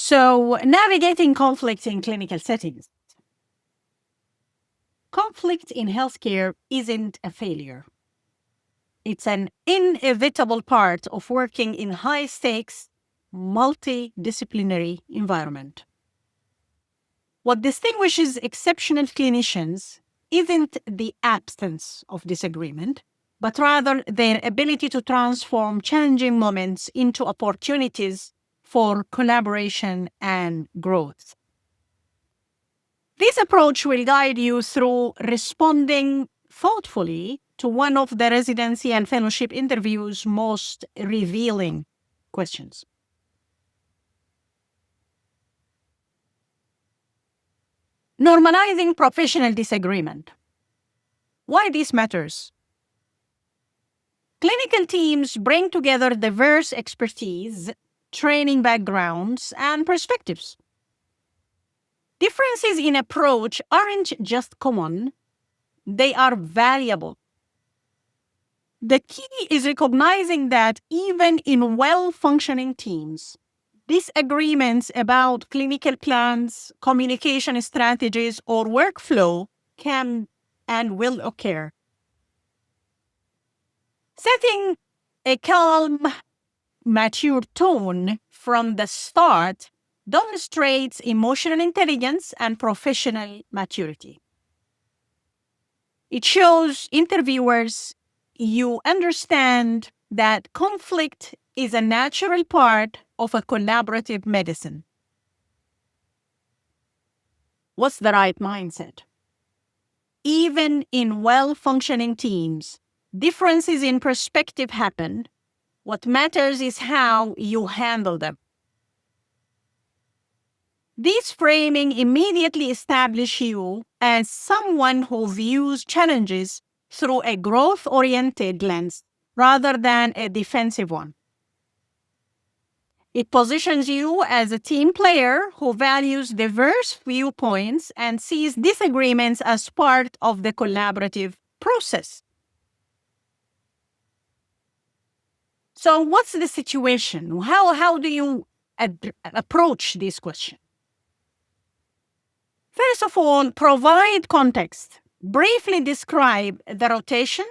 So, navigating conflict in clinical settings. Conflict in healthcare isn't a failure. It's an inevitable part of working in high-stakes, multidisciplinary environment. What distinguishes exceptional clinicians isn't the absence of disagreement, but rather their ability to transform challenging moments into opportunities for collaboration and growth. This approach will guide you through responding thoughtfully to one of the residency and fellowship interview's most revealing questions. Normalizing professional disagreement. Why this matters? Clinical teams bring together diverse expertise, training backgrounds, and perspectives. Differences in approach aren't just common, they are valuable. The key is recognizing that even in well-functioning teams, disagreements about clinical plans, communication strategies, or workflow can and will occur. Setting a calm, mature tone from the start demonstrates emotional intelligence and professional maturity. It shows interviewers you understand that conflict is a natural part of a collaborative medicine. What's the right mindset? Even in well-functioning teams, differences in perspective happen. What matters is how you handle them. This framing immediately establishes you as someone who views challenges through a growth-oriented lens rather than a defensive one. It positions you as a team player who values diverse viewpoints and sees disagreements as part of the collaborative process. So what's the situation? How do you approach this question? First of all, provide context. Briefly describe the rotation,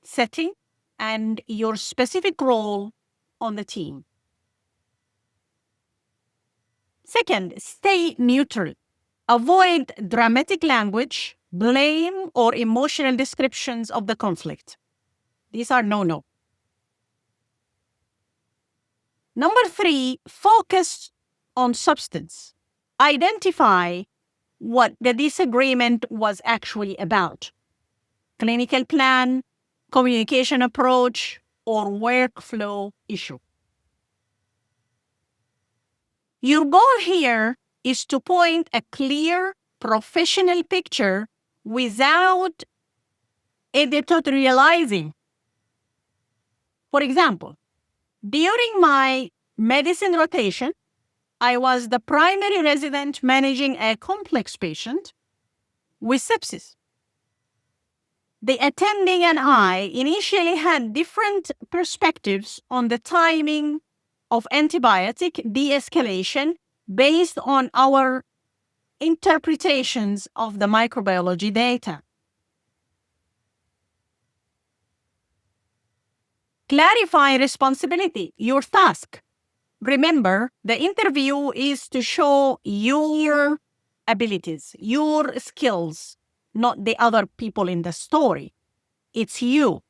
setting, and your specific role on the team. Second, stay neutral. Avoid dramatic language, blame, or emotional descriptions of the conflict. These are no-no. Number 3, focus on substance. Identify what the disagreement was actually about. Clinical plan, communication approach, or workflow issue. Your goal here is to point a clear, professional picture without editorializing. For example, during my medicine rotation, I was the primary resident managing a complex patient with sepsis. The attending and I initially had different perspectives on the timing of antibiotic de-escalation based on our interpretations of the microbiology data. Clarify responsibility, your task. Remember, the interview is to show your abilities, your skills, not the other people in the story. It's you.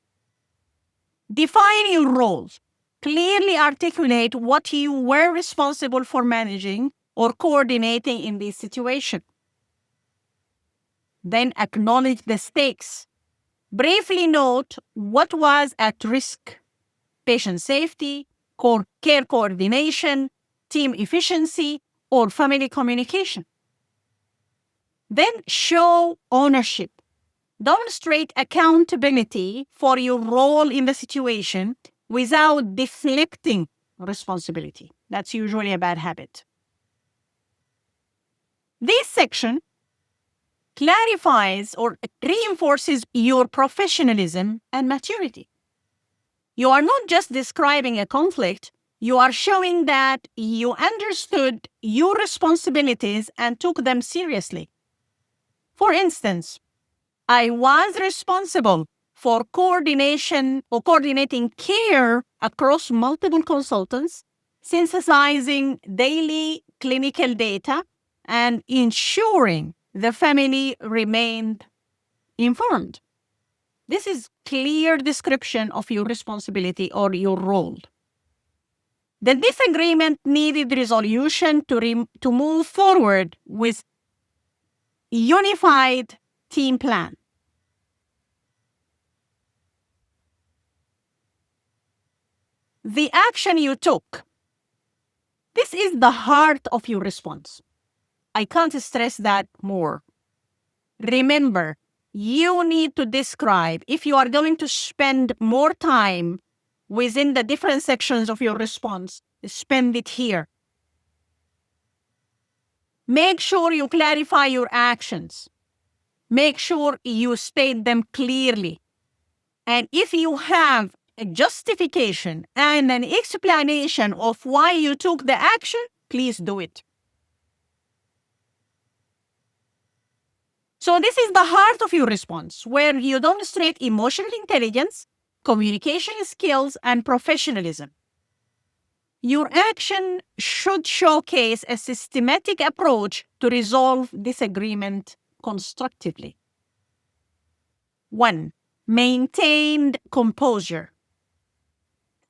Define your roles. Clearly articulate what you were responsible for managing or coordinating in this situation. Then acknowledge the stakes. Briefly note what was at risk: patient safety, care coordination, team efficiency, or family communication. Then show ownership. Demonstrate accountability for your role in the situation without deflecting responsibility. That's usually a bad habit. This section clarifies or reinforces your professionalism and maturity. You are not just describing a conflict, You are showing that you understood your responsibilities and took them seriously. For instance, I was responsible for coordination or coordinating care across multiple consultants, synthesizing daily clinical data, and ensuring the family remained informed. This is clear description of your responsibility or your role. The disagreement needed resolution to move forward with unified team plan. The action you took. This is the heart of your response. I can't stress that more. Remember, you need to describe, if you are going to spend more time within the different sections of your response, spend it here. Make sure you clarify your actions. Make sure you state them clearly. And if you have a justification and an explanation of why you took the action, please do it. So this is the heart of your response, where you demonstrate emotional intelligence, communication skills, and professionalism. Your action should showcase a systematic approach to resolve disagreement constructively. 1. Maintained composure.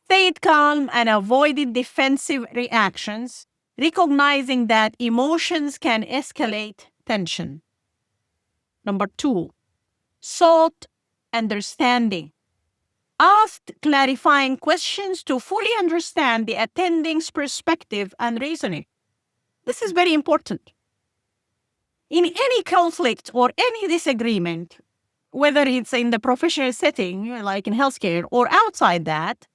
Stayed calm and avoided defensive reactions, recognizing that emotions can escalate tension. Number 2, sought understanding. Asked clarifying questions to fully understand the attending's perspective and reasoning. This is very important. In any conflict or any disagreement, whether it's in the professional setting, like in healthcare, or outside that,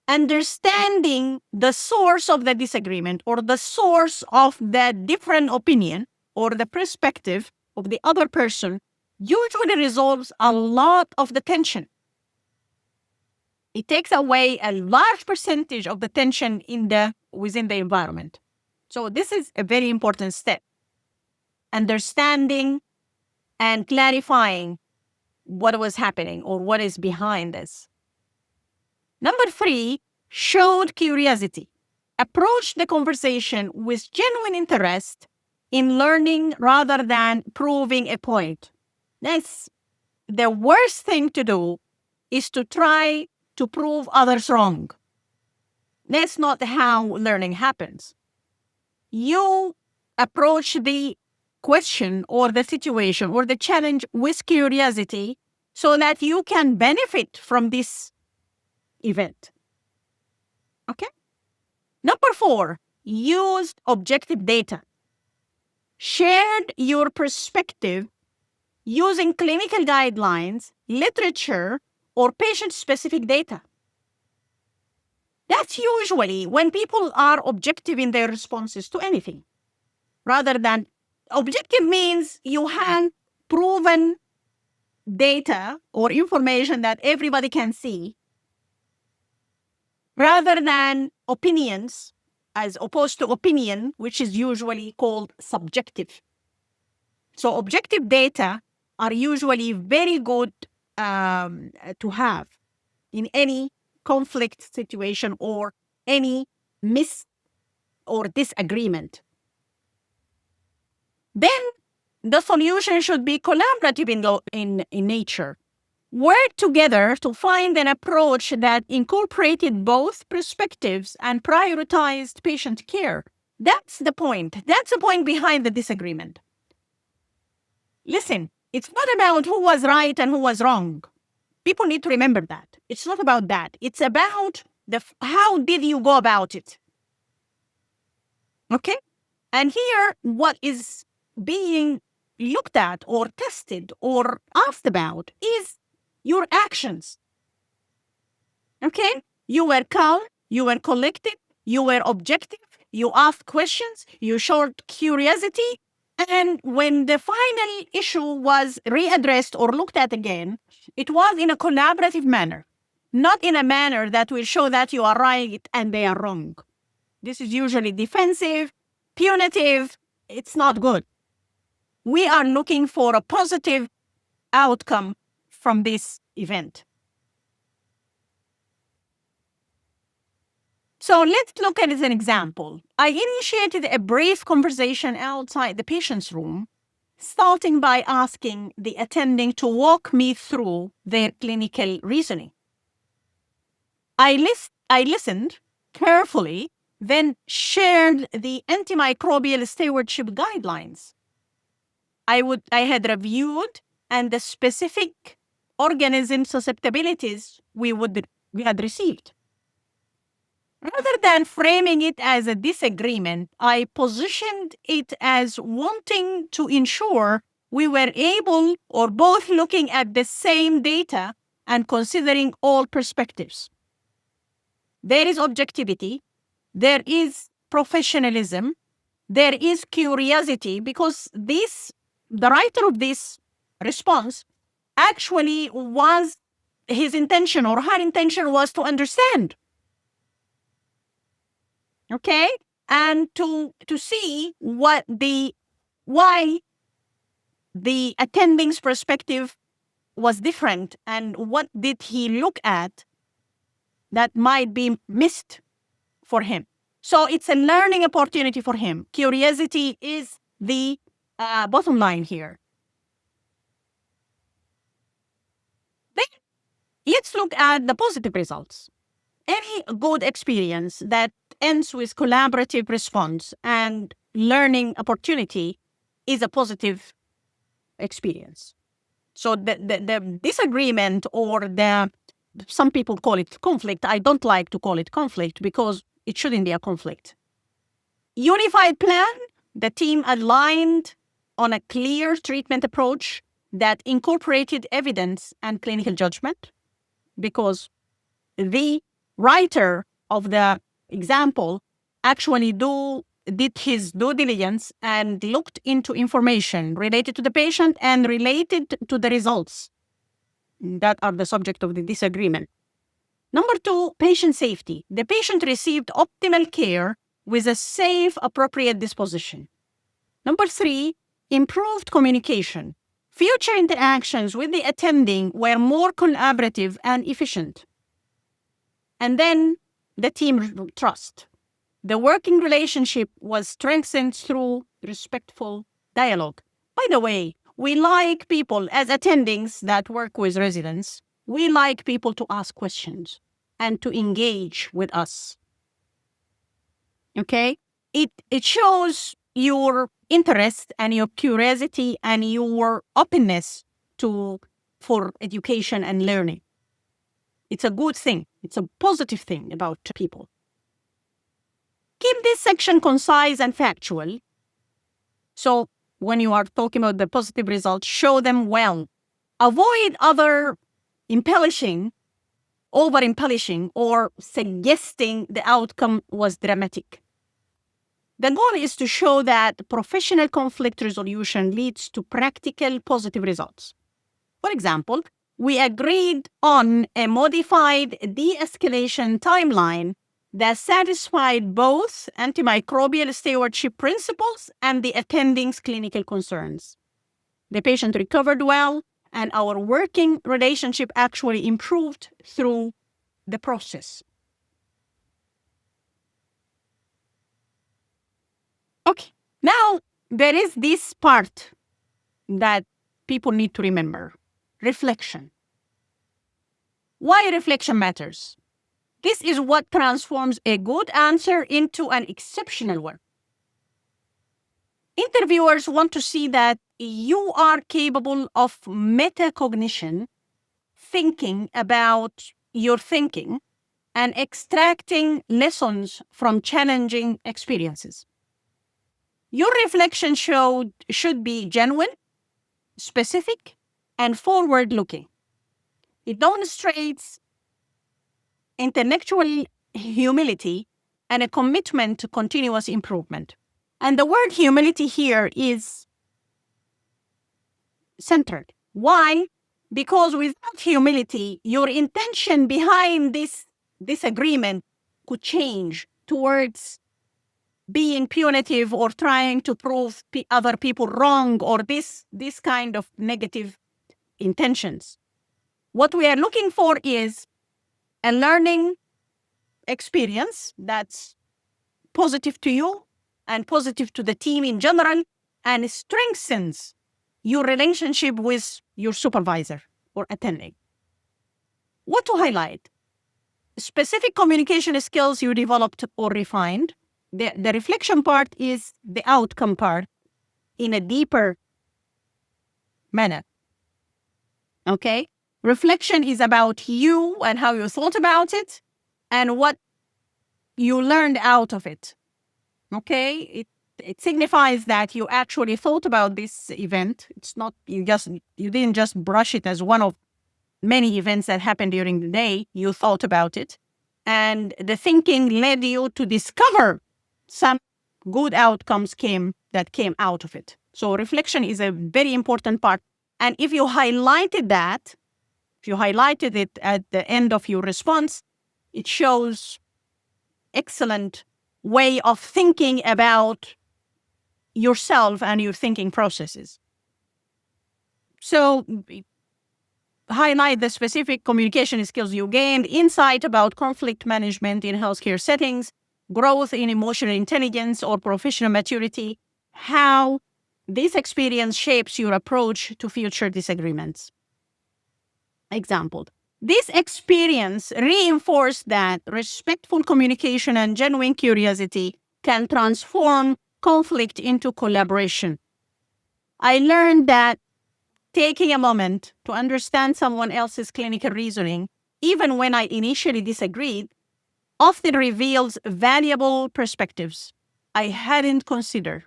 understanding the source of the disagreement or the source of the different opinion or the perspective of the other person usually resolves a lot of the tension. It takes away a large percentage of the tension within the environment. So this is a very important step. Understanding and clarifying what was happening or what is behind this. Number 3, showed curiosity. Approach the conversation with genuine interest in learning rather than proving a point. That's the worst thing to do, is to try to prove others wrong. That's not how learning happens. You approach the question or the situation or the challenge with curiosity so that you can benefit from this event. Okay? Number 4, used objective data. Shared your perspective using clinical guidelines, literature, or patient-specific data. That's usually when people are objective in their responses to anything. Rather than objective means you have proven data or information that everybody can see, rather than opinions, as opposed to opinion, which is usually called subjective. So objective data are usually very good to have in any conflict situation or any or disagreement. Then the solution should be collaborative in nature. Work together to find an approach that incorporated both perspectives and prioritized patient care. That's the point. That's the point behind the disagreement. Listen, it's not about who was right and who was wrong. People need to remember that. It's not about that. It's about how did you go about it? Okay? And here, what is being looked at or tested or asked about is your actions. Okay? You were calm, you were collected, you were objective, you asked questions, you showed curiosity, and when the final issue was readdressed or looked at again, it was in a collaborative manner. not in a manner that will show that you are right and they are wrong. This is usually defensive, punitive. It's not good. We are looking for a positive outcome from this event. So let's look at it as an example. I initiated a brief conversation outside the patient's room, starting by asking the attending to walk me through their clinical reasoning. I listened carefully, then shared the antimicrobial stewardship guidelines I had reviewed and the specific organism susceptibilities we had received. Rather than framing it as a disagreement, I positioned it as wanting to ensure we were able or both looking at the same data and considering all perspectives. There is objectivity, there is professionalism, there is curiosity, because the writer of this response actually was, his intention or her intention was to understand. Okay? And to see why the attending's perspective was different and what did he look at that might be missed for him. So it's a learning opportunity for him. Curiosity is the bottom line here. Then let's look at the positive results. Any good experience that ends with collaborative response and learning opportunity is a positive experience. So the disagreement or some people call it conflict. I don't like to call it conflict because it shouldn't be a conflict. Unified plan, the team aligned on a clear treatment approach that incorporated evidence and clinical judgment, because the writer of the example actually did his due diligence and looked into information related to the patient and related to the results that are the subject of the disagreement. Number 2, patient safety. The patient received optimal care with a safe, appropriate disposition. Number 3, improved communication. Future interactions with the attending were more collaborative and efficient. And then the team trust. The working relationship was strengthened through respectful dialogue. By the way, we like people as attendings that work with residents. We like people to ask questions and to engage with us. Okay? It shows your interest and your curiosity and your openness for education and learning. It's a good thing. It's a positive thing about people. Keep this section concise and factual. So when you are talking about the positive results, show them well. Avoid over-embellishing or suggesting the outcome was dramatic. The goal is to show that professional conflict resolution leads to practical positive results. For example, we agreed on a modified de-escalation timeline that satisfied both antimicrobial stewardship principles and the attending's clinical concerns. The patient recovered well, and our working relationship actually improved through the process. Okay, now there is this part that people need to remember. Reflection. Why reflection matters? This is what transforms a good answer into an exceptional one. Interviewers want to see that you are capable of metacognition, thinking about your thinking, and extracting lessons from challenging experiences. Your reflection should be genuine, specific, and forward-looking. It demonstrates intellectual humility and a commitment to continuous improvement. And the word humility here is centered. Why? Because without humility, your intention behind this disagreement could change towards being punitive or trying to prove other people wrong, or this kind of negative intentions. What we are looking for is a learning experience that's positive to you and positive to the team in general, and strengthens your relationship with your supervisor or attending. What to highlight? Specific communication skills you developed or refined. The reflection part is the outcome part in a deeper manner. Okay? Reflection is about you and how you thought about it and what you learned out of it. Okay? It signifies that you actually thought about this event. It's not you didn't just brush it as one of many events that happened during the day. You thought about it. And the thinking led you to discover some good outcomes that came out of it. So reflection is a very important part. And if you highlighted it at the end of your response, it shows excellent way of thinking about yourself and your thinking processes. So highlight the specific communication skills you gained, insight about conflict management in healthcare settings, growth in emotional intelligence or professional maturity, how this experience shapes your approach to future disagreements. Example. This experience reinforced that respectful communication and genuine curiosity can transform conflict into collaboration. I learned that taking a moment to understand someone else's clinical reasoning, even when I initially disagreed, often reveals valuable perspectives I hadn't considered.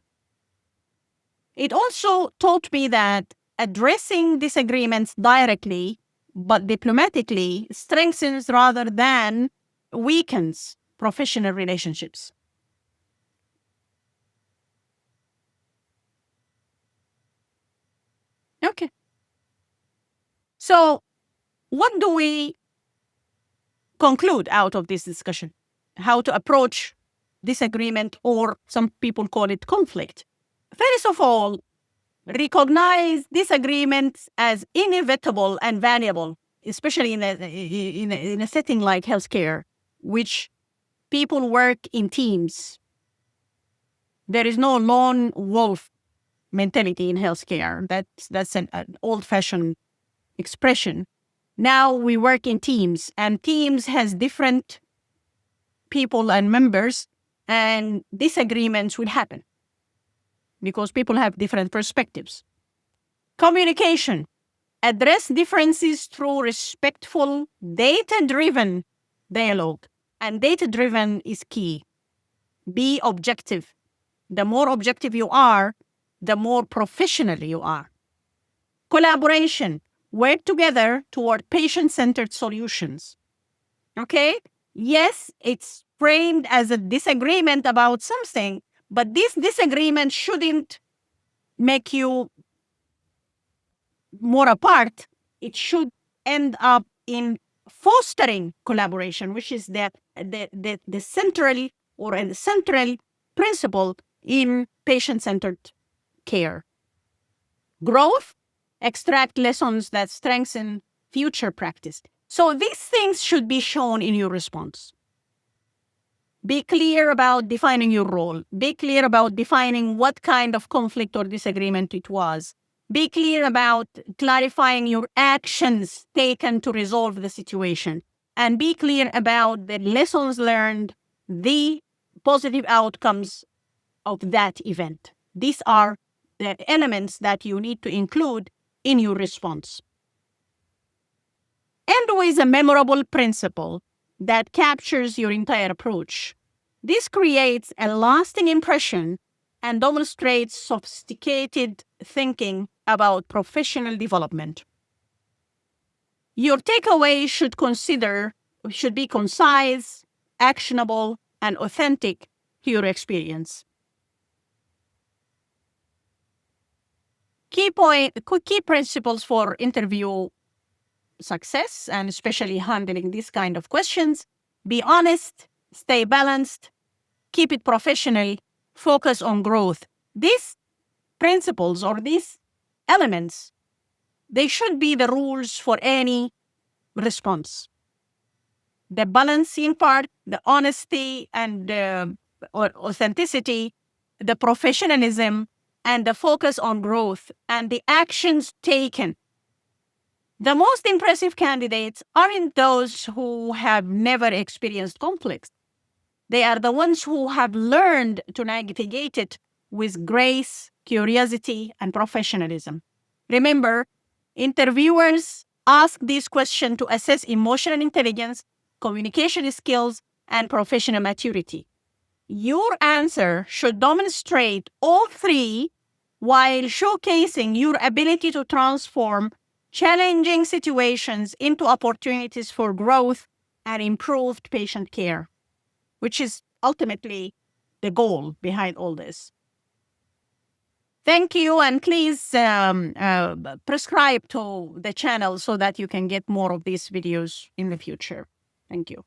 It also taught me that addressing disagreements directly but diplomatically strengthens rather than weakens professional relationships. Okay. So, what do we conclude out of this discussion? How to approach disagreement, or some people call it conflict. First of all, recognize disagreements as inevitable and valuable, especially in a setting like healthcare, which people work in teams. There is no lone wolf mentality in healthcare. That's an old-fashioned expression. Now we work in teams, and teams has different people and members, and disagreements will happen because people have different perspectives. Communication. Address differences through respectful, data-driven dialogue. And data-driven is key. Be objective. The more objective you are, the more professional you are. Collaboration. Work together toward patient-centered solutions. Okay? Yes, it's framed as a disagreement about something, but this disagreement shouldn't make you more apart. It should end up in fostering collaboration, which is the central or a central principle in patient-centered care. Growth, extract lessons that strengthen future practice. So these things should be shown in your response. Be clear about defining your role. Be clear about defining what kind of conflict or disagreement it was. Be clear about clarifying your actions taken to resolve the situation. And be clear about the lessons learned, the positive outcomes of that event. These are the elements that you need to include in your response. End with a memorable principle that captures your entire approach. This creates a lasting impression and demonstrates sophisticated thinking about professional development. Your takeaway should be concise, actionable, and authentic to your experience. Key principles for interview success, and especially handling these kind of questions. Be honest, stay balanced, keep it professional, focus on growth. These principles or these elements, they should be the rules for any response. The balancing part, the honesty and or authenticity, the professionalism, and the focus on growth and the actions taken. The most impressive candidates aren't those who have never experienced conflicts. They are the ones who have learned to navigate it with grace, curiosity, and professionalism. Remember, interviewers ask these questions to assess emotional intelligence, communication skills, and professional maturity. Your answer should demonstrate all three while showcasing your ability to transform challenging situations into opportunities for growth and improved patient care, which is ultimately the goal behind all this. Thank you, and please prescribe to the channel so that you can get more of these videos in the future. Thank you.